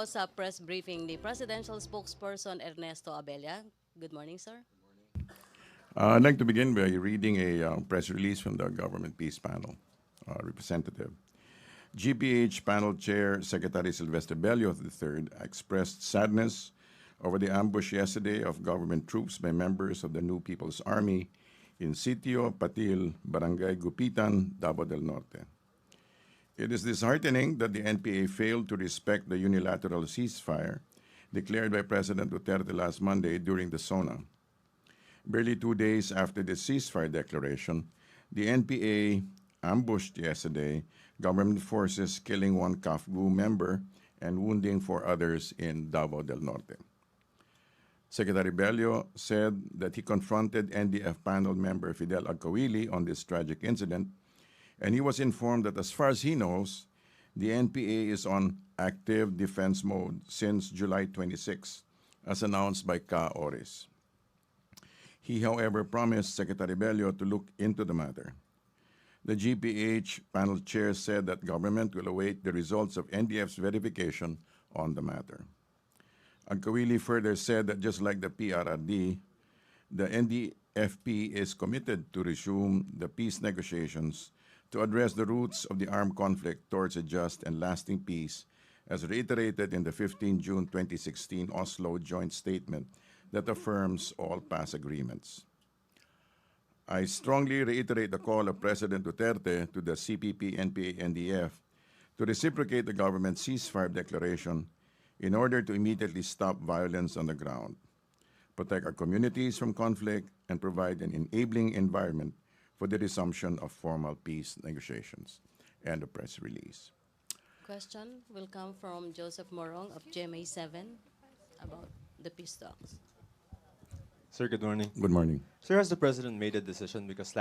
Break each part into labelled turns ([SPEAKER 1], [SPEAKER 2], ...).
[SPEAKER 1] po sa press briefing ni Presidential Spokesperson Ernesto Abella. Good morning, sir.
[SPEAKER 2] I'd like to begin by reading a press release from the Government Peace Panel representative. GPH Panel Chair Secretary Sylvester Bello III expressed sadness over the ambush yesterday of government troops by members of the New People's Army in Sitio Patil, Barangay Gupitan, Davao del Norte. It is disheartening that the NPA failed to respect the unilateral ceasefire declared by President Duterte last Monday during the SONA. Barely 2 days after the ceasefire declaration, the NPA ambushed yesterday government forces, killing one CAFGU member and wounding 4 others in Davao del Norte. Secretary Bello said that he confronted NDF panel member Fidel Agcawili on this tragic incident, and he was informed that as far as he knows, the NPA is on active defense mode since July 26, as announced by Ka Oris. He, however, promised Secretary Bello to look into the matter. The GPH panel chair said that government will await the results of NDF's verification on the matter. Agcawili further said that just like the PRRD, the NDFP is committed to resume the peace negotiations to address the roots of the armed conflict towards a just and lasting peace, as reiterated in the 15 June 2016 Oslo joint statement that affirms all past agreements. I strongly reiterate the call of President Duterte to the CPP, NPA, NDF to reciprocate the government's ceasefire declaration in order to immediately stop violence on the ground, protect our communities from conflict, and provide an enabling environment for the resumption of formal peace negotiations. End of press release.
[SPEAKER 1] Question will come from Joseph Morong of GMA 7 about the peace talks.
[SPEAKER 3] Sir, good morning.
[SPEAKER 2] Good morning.
[SPEAKER 3] Sir, has the president made a decision? Because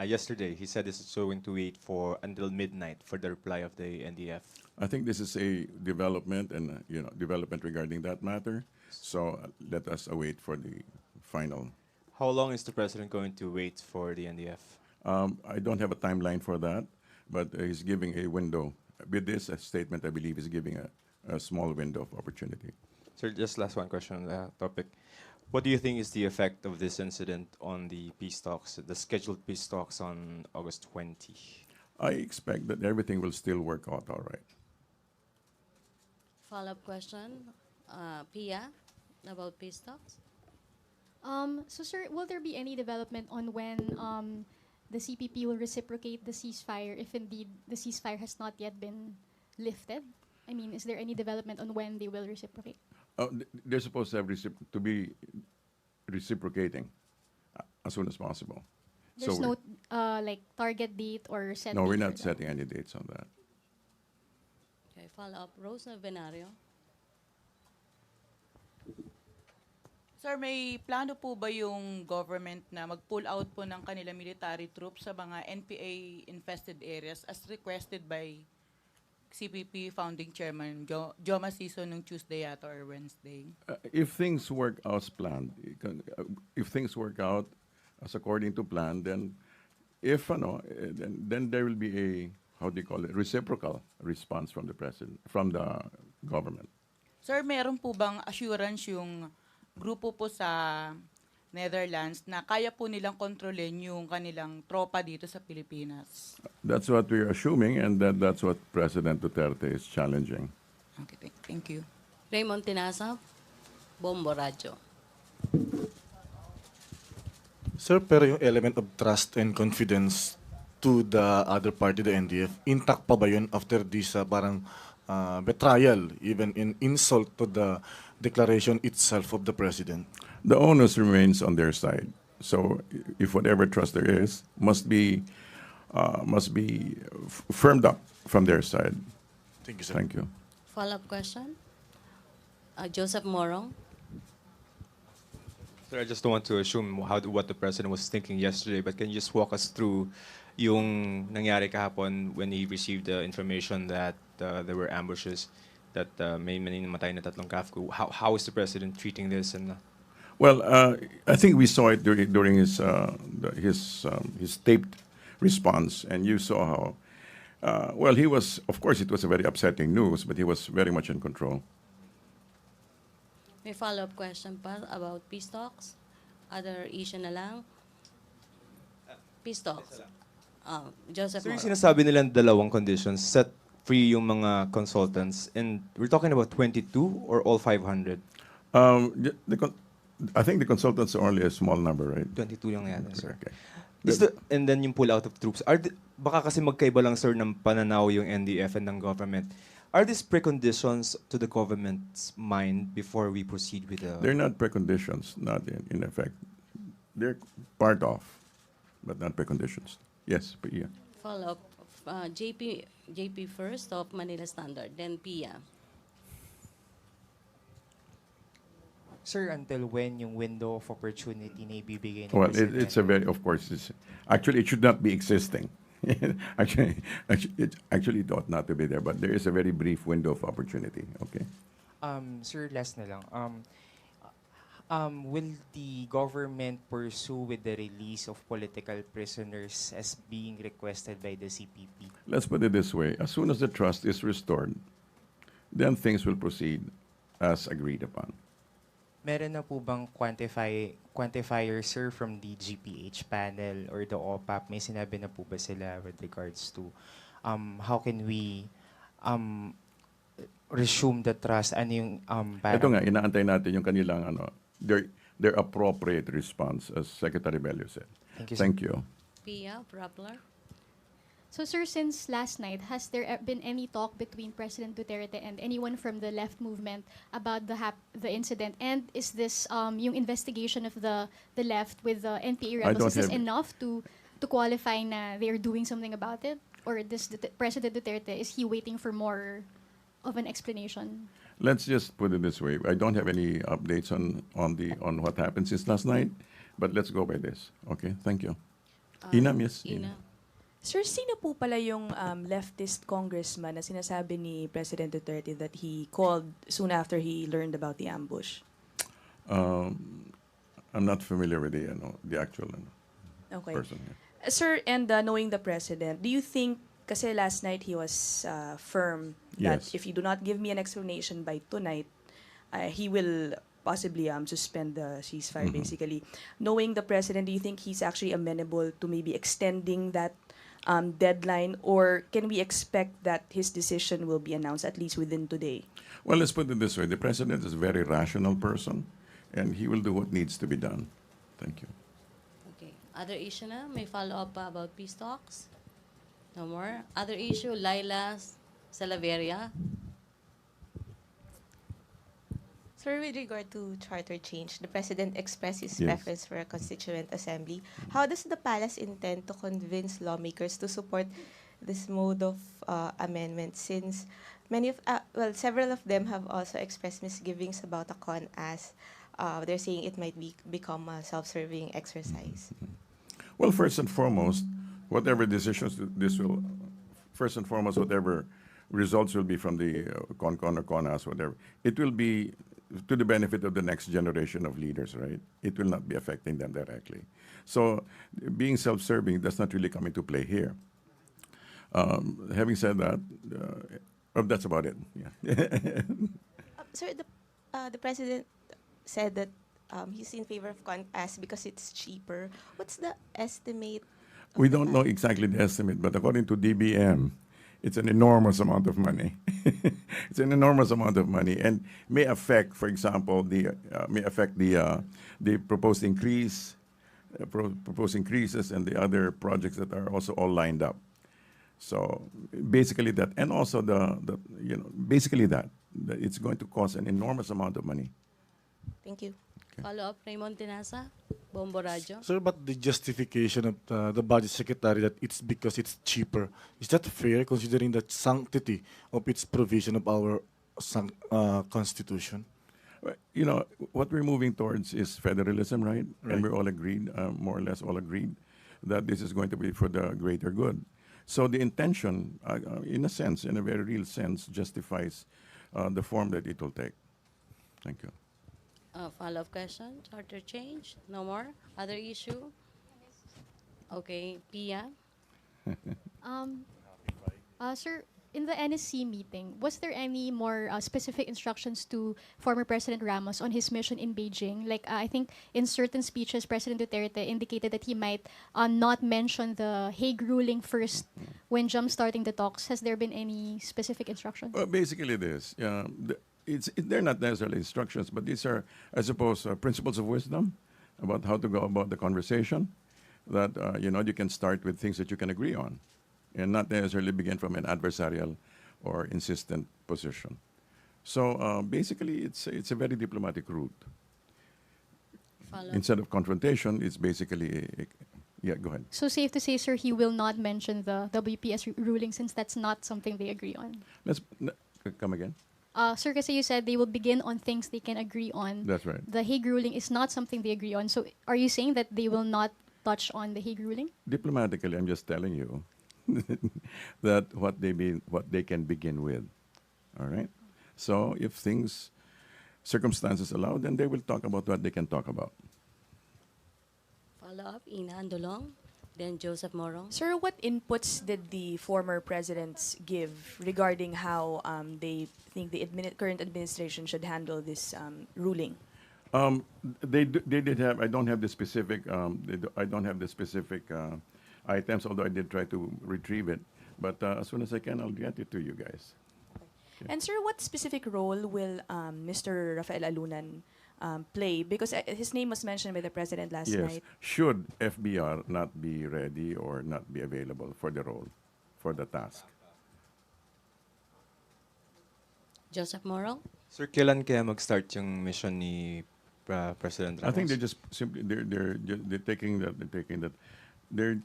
[SPEAKER 3] yesterday, he said he's going to wait for until midnight for the reply of the NDF.
[SPEAKER 2] I think this is a development and development regarding that matter. So let us await for the final.
[SPEAKER 3] How long is the president going to wait for the NDF?
[SPEAKER 2] I don't have a timeline for that, but he's giving a window. With this statement, I believe he's giving a small window of opportunity.
[SPEAKER 3] Sir, just last one question on the topic. What do you think is the effect of this incident on the peace talks, the scheduled peace talks on August 20?
[SPEAKER 2] I expect that everything will still work out all right.
[SPEAKER 1] Follow-up question, Pia, about peace talks.
[SPEAKER 4] So, sir, will there be any development on when the CPP will reciprocate the ceasefire if indeed the ceasefire has not yet been lifted? I mean, is there any development on when they will reciprocate?
[SPEAKER 2] They're supposed to have to be reciprocating as soon as possible.
[SPEAKER 4] There's no like target date or set.
[SPEAKER 2] No,
[SPEAKER 4] date
[SPEAKER 2] we're
[SPEAKER 4] for
[SPEAKER 2] not
[SPEAKER 4] that?
[SPEAKER 2] setting any dates on that.
[SPEAKER 1] Okay, follow-up, Rosa Venario.
[SPEAKER 5] Sir, may plano po ba yung government na mag-pull out po ng kanila military troops sa mga NPA-infested areas as requested by CPP founding chairman Joma Siso nung Tuesday yata or Wednesday?
[SPEAKER 2] If things work out as planned, if things work out as according to plan, then then there will be a, how do you call it, reciprocal response from the president, from the government.
[SPEAKER 5] Sir, meron po bang assurance yung grupo po sa Netherlands na kaya po nilang kontrolin yung kanilang tropa dito sa Pilipinas?
[SPEAKER 2] That's what we're assuming, and that's what President Duterte is challenging.
[SPEAKER 5] Okay, thank you.
[SPEAKER 1] Raymond Tinasap, Bombo Radyo.
[SPEAKER 6] Sir, pero yung element of trust and confidence to the other party, the NDF, intact pa ba yun after this parang betrayal, even in insult to the declaration itself of the president?
[SPEAKER 2] The onus remains on their side. So if whatever trust there is must be firmed up from their side.
[SPEAKER 6] Thank you, sir.
[SPEAKER 2] Thank you.
[SPEAKER 1] Follow-up question, Joseph Morong.
[SPEAKER 3] Sir, I just don't want to assume what the president was thinking yesterday, but can you just walk us through yung nangyari kahapon when he received the information that there were ambushes, that may namatay na 3 CAFGU? How is the president treating this? And
[SPEAKER 2] Well, I think we saw it during his taped response, and you saw how. Well, he was. Of course, it was a very upsetting news, but he was very much in control.
[SPEAKER 1] May follow-up question pa about peace talks? Other issue na lang? Peace talks. Joseph
[SPEAKER 3] So yung
[SPEAKER 1] Morong.
[SPEAKER 3] sinasabi nilang dalawang conditions, set free yung mga consultants, and we're talking about 22 or all 500?
[SPEAKER 2] I think the consultants are only a small number, right?
[SPEAKER 3] 22 lang yata, sir.
[SPEAKER 2] Okay.
[SPEAKER 3] And then yung pull out of troops. Baka kasi magkaiba lang, sir, ng pananaw yung NDF and ng government. Are these preconditions to the government's mind before we proceed with the...
[SPEAKER 2] They're not preconditions, not in effect. They're part of, but not preconditions. Yes, but yeah.
[SPEAKER 1] Follow-up. JP first of Manila Standard, then Pia.
[SPEAKER 7] Sir, until when yung window of opportunity na ibibigay ng
[SPEAKER 2] Well,
[SPEAKER 7] Presidente?
[SPEAKER 2] it's a very, of course, actually, it should not be existing. actually, it ought not to be there, but there is a very brief window of opportunity, okay?
[SPEAKER 7] Sir, last na lang. Will the government pursue with the release of political prisoners as being requested by the CPP?
[SPEAKER 2] Let's put it this way. As soon as the trust is restored, then things will proceed as agreed upon.
[SPEAKER 7] Meron na po bang quantifier, sir, from the GPH panel or the OPAP? May sinabi na po ba sila with regards to how can we resume the trust? Ano yung
[SPEAKER 2] Ito nga, inaantay natin yung kanilang their appropriate response, as Secretary Bello said.
[SPEAKER 7] Thank you, sir.
[SPEAKER 2] Thank you.
[SPEAKER 1] Pia, Rappler.
[SPEAKER 4] So, sir, since last night, has there been any talk between President Duterte and anyone from the left movement about the incident? And is this yung investigation of the left with the NPA
[SPEAKER 2] I don't
[SPEAKER 4] rebels, is this
[SPEAKER 2] have-
[SPEAKER 4] enough to qualify na they're doing something about it? Or this President Duterte, is he waiting for more of an explanation?
[SPEAKER 2] Let's just put it this way. I don't have any updates on what happened since last night, but let's go by this. Okay, thank you. Ina, yes.
[SPEAKER 1] Ina.
[SPEAKER 8] Sir, sino po pala yung leftist congressman na sinasabi ni President Duterte that he called soon after he learned about the ambush?
[SPEAKER 2] I'm not familiar with the actual
[SPEAKER 8] Okay.
[SPEAKER 2] person. Yeah.
[SPEAKER 8] Sir, and knowing the President, do you think, kasi last night he was firm that
[SPEAKER 2] Yes.
[SPEAKER 8] if you do not give me an explanation by tonight, he will possibly suspend the ceasefire, basically. Knowing the President, do you think he's actually amenable to maybe extending that deadline, or can we expect that his decision will be announced at least within today?
[SPEAKER 2] Well, let's put it this way. The president is a very rational person, and he will do what needs to be done. Thank you.
[SPEAKER 1] Okay. Other issue na? May follow-up pa about peace talks? No more? Other issue, Laila Salaveria.
[SPEAKER 9] Sir, with regard to charter change, the President expressed his
[SPEAKER 2] Yes.
[SPEAKER 9] preference for a constituent assembly. How does the palace intend to convince lawmakers to support this mode of amendment, since several of them have also expressed misgivings about the CONAS. They're saying it might become a self-serving exercise.
[SPEAKER 2] Well, first and foremost, whatever decisions this will, first and foremost, whatever results will be from the CONCON or CONAS, whatever, it will be to the benefit of the next generation of leaders, right? It will not be affecting them directly. So being self-serving does not really come into play here. Having said that, that's about it. Yeah.
[SPEAKER 9] Sir, the President said that he's in favor of CONAS because it's cheaper. What's the estimate?
[SPEAKER 2] We don't know exactly the estimate, but according to DBM, it's an enormous amount of money. It's an enormous amount of money, and may affect, for example, the proposed proposed increases, and the other projects that are also all lined up. So basically that, and also basically that it's going to cost an enormous amount of money.
[SPEAKER 9] Thank you.
[SPEAKER 1] Follow-up, Raymond Tinasa, Bombo Radio.
[SPEAKER 6] Sir, but the justification of the budget secretary that it's because it's cheaper, is that fair considering the sanctity of its provision of our constitution?
[SPEAKER 2] Well, what we're moving towards is federalism, right? And we're all agreed, more or less all agreed, that this is going to be for the greater good. So the intention, in a sense, in a very real sense, justifies the form that it will take. Thank you.
[SPEAKER 1] Follow-up question, charter change? No more? Other issue? Okay, Pia.
[SPEAKER 4] Sir, in the NSC meeting, was there any more specific instructions to former President Ramos on his mission in Beijing? Like, I think in certain speeches, President Duterte indicated that he might not mention the Hague ruling first when jump-starting the talks. Has there been any specific instructions?
[SPEAKER 2] Well, basically this. They're not necessarily instructions, but these are, I suppose, principles of wisdom about how to go about the conversation. That, you can start with things that you can agree on and not necessarily begin from an adversarial or insistent position. So basically, it's a very diplomatic route.
[SPEAKER 1] Follow.
[SPEAKER 2] Instead of confrontation, it's basically, yeah, go ahead.
[SPEAKER 4] So safe to say, sir, he will not mention the WPS ruling since that's not something they agree on.
[SPEAKER 2] Come again.
[SPEAKER 4] Sir, kasi you said they will begin on things they can agree on.
[SPEAKER 2] That's right.
[SPEAKER 4] The Hague ruling is not something they agree on. So are you saying that they will not touch on the Hague ruling?
[SPEAKER 2] Diplomatically, I'm just telling you that what they can begin with. All right. So if circumstances allow, then they will talk about what they can talk about.
[SPEAKER 1] Follow up, Ina Andolong, then Joseph Morong.
[SPEAKER 8] Sir, what inputs did the former presidents give regarding how they think the current administration should handle this ruling?
[SPEAKER 2] They did have. I don't have the specific. I don't have the specific items, although I did try to retrieve it. But as soon as I can, I'll get it to you guys. Okay.
[SPEAKER 8] And sir, what specific role will Mr. Rafael Alunan play? Because his name was mentioned by the president last night.
[SPEAKER 2] Should FBR not be ready or not be available for the role, for the task?
[SPEAKER 1] Joseph Morong.
[SPEAKER 3] Sir, kailan kaya mag-start yung mission ni President Ramos?
[SPEAKER 2] I think they're just simply they're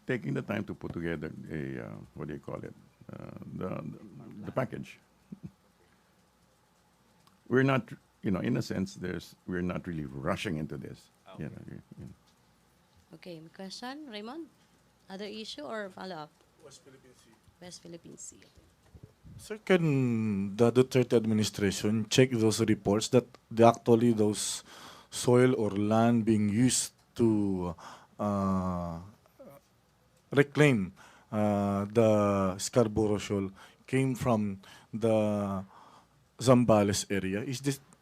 [SPEAKER 2] taking the time to put together a what do you call it, the package. We're not, in a sense, we're not really rushing into this.
[SPEAKER 3] Okay.
[SPEAKER 1] Okay, question, Raymond? Other issue or follow-up? West Philippine Sea.
[SPEAKER 6] Sir, can the Duterte administration check those reports that actually those soil or land being used to reclaim the Scarborough Shoal came from the Zambales area?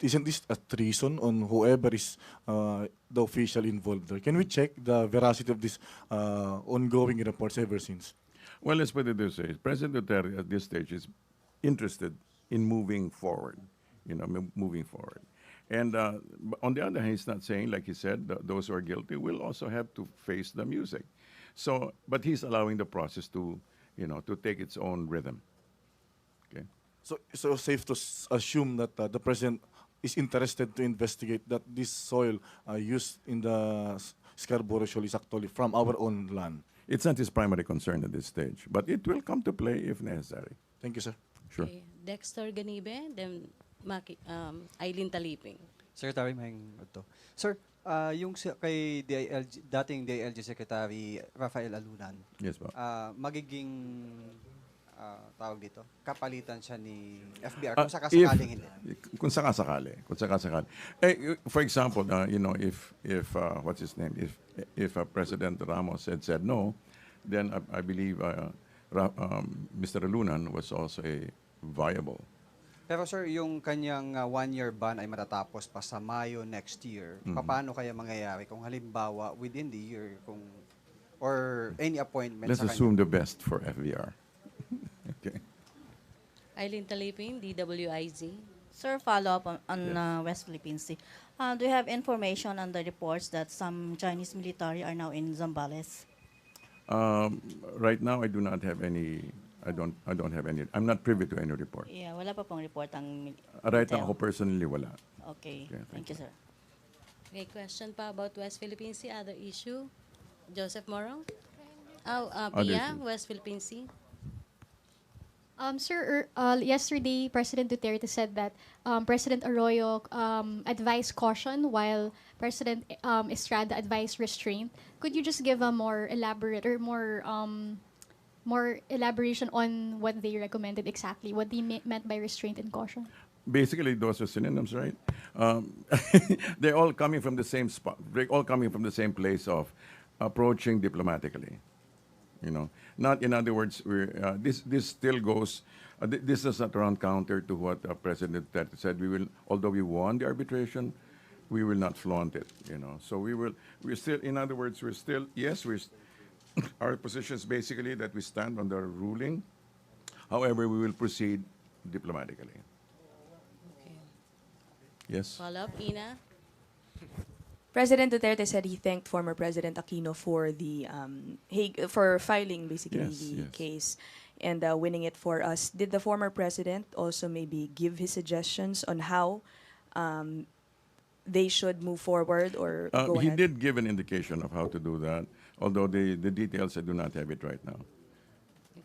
[SPEAKER 6] Isn't this a treason on whoever is the official involved there? Can we check the veracity of this ongoing reports ever since?
[SPEAKER 2] Well, let's put it this way. President Duterte at this stage is interested in moving forward, moving forward. And on the other hand, he's not saying, like he said, those who are guilty will also have to face the music. So, but he's allowing the process to take its own rhythm. Okay.
[SPEAKER 6] So safe to assume that the president is interested to investigate that this soil used in the Scarborough Shoal is actually from our own land.
[SPEAKER 2] It's not his primary concern at this stage, but it will come to play if necessary.
[SPEAKER 6] Thank you, sir.
[SPEAKER 2] Sure.
[SPEAKER 1] Okay. Dexter Ganibe, then Eileen Taliping.
[SPEAKER 10] Secretary Mahing ito. Sir, yung kay dating DILG Secretary Rafael Alunan,
[SPEAKER 2] Yes, po.
[SPEAKER 10] magiging tawag dito, kapalitan siya ni FBR kung sakasakaling hindi.
[SPEAKER 2] Kung sakasakali. For example, if what's his name? If President Ramos had said no, then I believe Mr. Alunan was also a viable.
[SPEAKER 10] Pero sir, yung kanyang one-year ban ay matatapos pa sa Mayo next year. Paano kaya mangyayari kung halimbawa within the year or any appointment
[SPEAKER 2] Let's
[SPEAKER 10] sa
[SPEAKER 2] assume the best for FVR. Okay.
[SPEAKER 1] Eileen Taliping, DWIZ.
[SPEAKER 11] Sir, follow up on
[SPEAKER 2] Yes.
[SPEAKER 11] West Philippine Sea. Do you have information on the reports that some Chinese military are now in Zambales?
[SPEAKER 2] Right now, I do not have any. I don't have any. I'm not privy to any report.
[SPEAKER 11] Yeah, wala pa pong report ang
[SPEAKER 2] Right now,
[SPEAKER 11] intel.
[SPEAKER 2] ako personally wala.
[SPEAKER 11] Okay,
[SPEAKER 2] Okay,
[SPEAKER 11] thank you, sir.
[SPEAKER 1] Okay, question pa about West Philippine Sea. Other issue? Joseph Morong?
[SPEAKER 2] Other
[SPEAKER 1] Pia,
[SPEAKER 2] issue.
[SPEAKER 1] West Philippine Sea.
[SPEAKER 4] Sir, yesterday, President Duterte said that President Arroyo advised caution while President Estrada advised restraint. Could you just give a more elaborate or more elaboration on what they recommended exactly, what they meant by restraint and caution?
[SPEAKER 2] Basically, those are synonyms, right? They're all coming from the same spot. They're all coming from the same place of approaching diplomatically. You know, not in other words, this still goes. This does not run counter to what President Duterte said. We will, although we won the arbitration, we will not flaunt it. You know, so we're still. In other words, we're still. Yes, our position is basically that we stand on the ruling. However, we will proceed diplomatically.
[SPEAKER 1] Okay.
[SPEAKER 2] Yes.
[SPEAKER 1] Follow-up, Ina?
[SPEAKER 8] President Duterte said he thanked former President Aquino for the for filing basically
[SPEAKER 2] Yes,
[SPEAKER 8] the
[SPEAKER 2] yes.
[SPEAKER 8] case and winning it for us. Did the former president also maybe give his suggestions on how they should move forward or go
[SPEAKER 2] He
[SPEAKER 8] ahead?
[SPEAKER 2] did give an indication of how to do that, although the details I do not have it right now.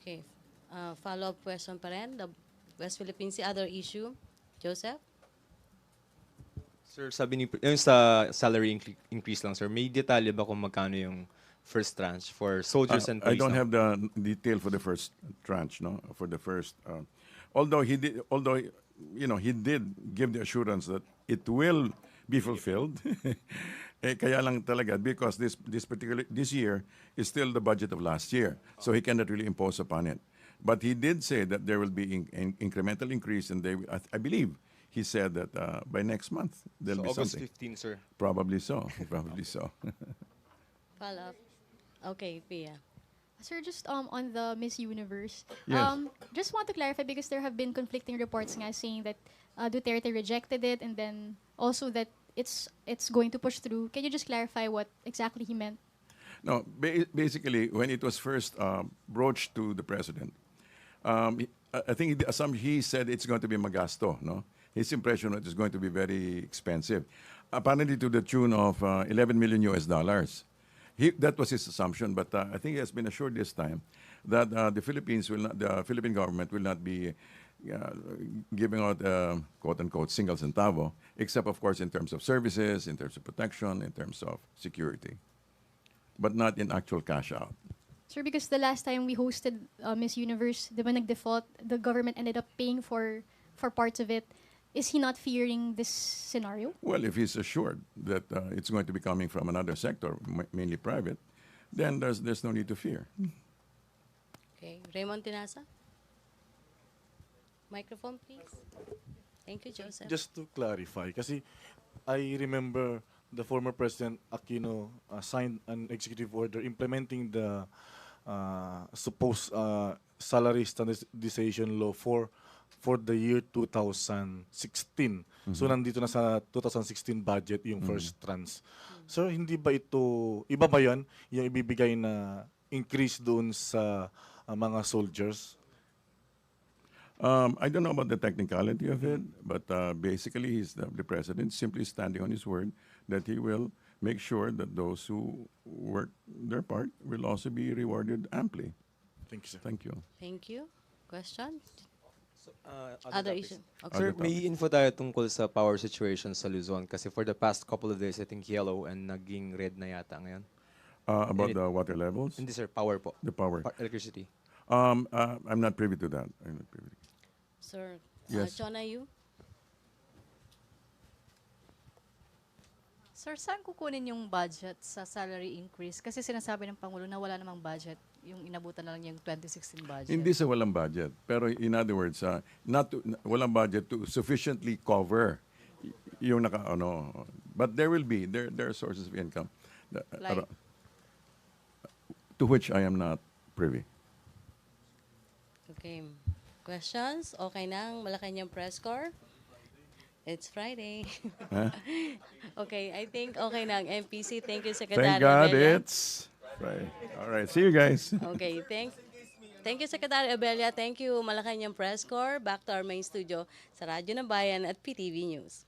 [SPEAKER 1] Okay. Follow-up question pa rin. The West Philippine Sea, other issue. Joseph?
[SPEAKER 3] Sir, sabi ni, yung sa salary increase lang, sir, may detalye ba kung magkano yung first tranche for soldiers and
[SPEAKER 2] I
[SPEAKER 3] police?
[SPEAKER 2] don't
[SPEAKER 3] lang?
[SPEAKER 2] have the detail for the first tranche, no, for the first. Although he did, he did give the assurance that it will be fulfilled. Kaya lang talaga because this year is still the budget of last year, so he cannot really impose upon it. But he did say that there will be incremental increase, and I believe he said that by next month there'll
[SPEAKER 3] So
[SPEAKER 2] be
[SPEAKER 3] August
[SPEAKER 2] something.
[SPEAKER 3] 15, sir.
[SPEAKER 2] Probably so. Probably so.
[SPEAKER 1] Follow-up. Okay, Pia.
[SPEAKER 4] Sir, just on the Miss Universe,
[SPEAKER 2] Yes.
[SPEAKER 4] just want to clarify because there have been conflicting reports nga saying that Duterte rejected it and then also that it's going to push through. Can you just clarify what exactly he meant?
[SPEAKER 2] No, basically, when it was first broached to the president, I think he said it's going to be magasto, no? His impression was it's going to be very expensive, apparently to the tune of 11 million US dollars. That was his assumption, but I think he has been assured this time that the Philippine government will not be giving out quote unquote single centavo, except of course in terms of services, in terms of protection, in terms of security, but not in actual cash out.
[SPEAKER 4] Sir, because the last time we hosted Miss Universe, the nag-default, the government ended up paying for parts of it. Is he not fearing this scenario?
[SPEAKER 2] Well, if he's assured that it's going to be coming from another sector, mainly private, then there's no need to fear.
[SPEAKER 1] Okay. Raymond Tinasa? Microphone, please. Thank you, Joseph.
[SPEAKER 6] Just to clarify, kasi I remember the former President Aquino signed an executive order implementing the supposed salary standardization law for the year 2016. So nandito na sa 2016 budget yung first tranche. So hindi ba ito, iba ba yan, yung ibibigay na increase doon sa mga soldiers?
[SPEAKER 2] I don't know about the technicality of it, but basically the president simply standing on his word that he will make sure that those who work their part will also be rewarded amply.
[SPEAKER 6] Thank you, sir.
[SPEAKER 2] Thank you.
[SPEAKER 1] Thank you. Question?
[SPEAKER 3] Other
[SPEAKER 1] Other
[SPEAKER 3] topics.
[SPEAKER 1] issue. Okay.
[SPEAKER 3] Sir,
[SPEAKER 2] Other
[SPEAKER 3] may info tayo tungkol sa power situation sa Luzon kasi for the past couple of days, I think yellow and naging red na yata ngayon.
[SPEAKER 2] About the water levels,
[SPEAKER 3] Hindi sir, power po.
[SPEAKER 2] the power.
[SPEAKER 3] Electricity.
[SPEAKER 2] I'm not privy to that. I'm not privy.
[SPEAKER 1] Sir,
[SPEAKER 2] Yes.
[SPEAKER 1] Chona, you?
[SPEAKER 12] Sir, saan kukunin yung budget sa salary increase? Kasi sinasabi ng Pangulo na wala namang budget. Yung inabutan na lang yung 2016 budget.
[SPEAKER 2] Hindi sa walang budget, pero in other words, walang budget to sufficiently cover yung But there are sources of income
[SPEAKER 12] Like?
[SPEAKER 2] to which I am not privy.
[SPEAKER 1] Okay. Questions? Okay na ang Malacanang press corps? It's Friday.
[SPEAKER 2] Huh?
[SPEAKER 1] Okay, I think okay na ang MPC. Thank you, Secretary
[SPEAKER 2] Thank God
[SPEAKER 1] Abella.
[SPEAKER 2] it's Friday. All right, see you guys.
[SPEAKER 1] Okay, thank you, Secretary Abella. Thank you, Malacanang press corps. Back to our main studio sa Radyo ng Bayan at PTV News.